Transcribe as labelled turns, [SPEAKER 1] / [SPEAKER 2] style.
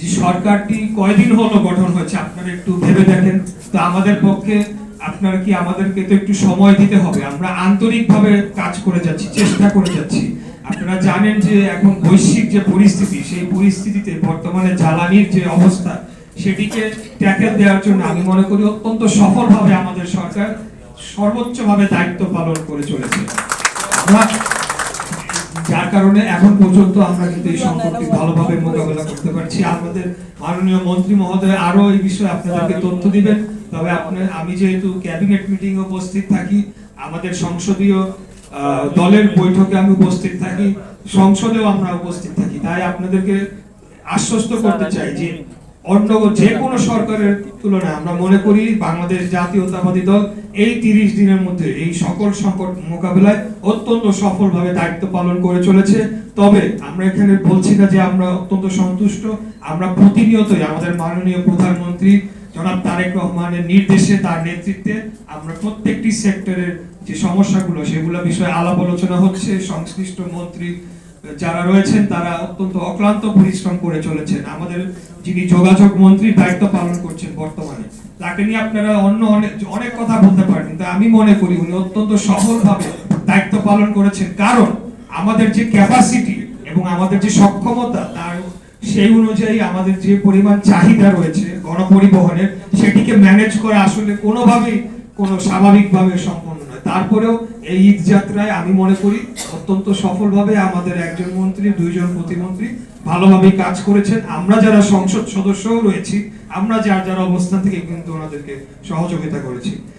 [SPEAKER 1] যে সরকারটি কয়দিন হলো গঠন হয়েছে আপনারা একটু ভেবে দেখেন। তো আমাদের পক্ষে আপনারা কি আমাদেরকে তো একটু সময় দিতে হবে। আমরা আন্তরিকভাবে কাজ করে যাচ্ছি, চেষ্টা করে যাচ্ছি। আপনারা জানেন যে এখন বৈশ্বিক যে পরিস্থিতি, সেই পরিস্থিতিতে বর্তমানে জ্বালানির যে অবস্থা, সেটিকে ট্যাকেল দেওয়ার জন্য আমি মনে করি অত্যন্ত সফলভাবে আমাদের সরকার সর্বোচ্চভাবে দায়িত্ব পালন করে চলেছে। যার কারণে এখন পর্যন্ত আমরা কিন্তু এই সংকটটি ভালোভাবে মোকাবেলা করতে পারছি। আমাদের মাননীয় মন্ত্রী মহোদয় আরো এই বিষয়ে আপনাদেরকে তথ্য দিবেন। তবে আমি যেহেতু ক্যাবিনেট মিটিং এ উপস্থিত থাকি, আমাদের সংসদীয় দলের বৈঠকে আমি উপস্থিত থাকি, সংসদেও আমরা উপস্থিত থাকি, তাই আপনাদেরকে আশ্বস্ত করতে চাই যে অন্য যে কোনো সরকারের তুলনায় আমরা মনে করি বাংলাদেশ জাতীয়তাবাদী দল এই 30 দিনের মধ্যে এই সকল সংকট মোকাবেলায় অত্যন্ত সফলভাবে দায়িত্ব পালন করে চলেছে। তবে আমরা এখানে বলছি না যে আমরা অত্যন্ত সন্তুষ্ট। আমরা প্রতিনিয়তই আমাদের মাননীয় প্রধানমন্ত্রী জনাব তারেক রহমানের নির্দেশে, তার নেতৃত্বে আমরা প্রত্যেকটি সেক্টরের যে সমস্যাগুলো সেগুলো বিষয়ে আলাপ আলোচনা হচ্ছে। সংশ্লিষ্ট মন্ত্রী যারা রয়েছেন তারা অত্যন্ত অক্লান্ত পরিশ্রম করে চলেছেন। আমাদের যিনি যোগাযোগ মন্ত্রীর দায়িত্ব পালন করছেন বর্তমানে, তাকে নিয়ে আপনারা অনেক কথা বলতে পারেন, কিন্তু আমি মনে করি উনি অত্যন্ত সফলভাবে দায়িত্ব পালন করেছেন। কারণ আমাদের যে ক্যাপাসিটি এবং আমাদের যে সক্ষমতা, তার সেই অনুযায়ী আমাদের যে পরিমাণ চাহিদা রয়েছে গণপরিবহনের, সেটিকে ম্যানেজ করা আসলে কোনোভাবেই স্বাভাবিকভাবে সম্পন্ন নয়। তারপরেও এই ঈদ যাত্রায় আমি মনে করি অত্যন্ত সফলভাবে আমাদের একজন মন্ত্রী, দুইজন প্রতিমন্ত্রী ভালোভাবে কাজ করেছেন। আমরা যারা সংসদ সদস্যও রয়েছি, আমরা যার যার অবস্থান থেকে কিন্তু ওনাদেরকে সহযোগিতা করেছি।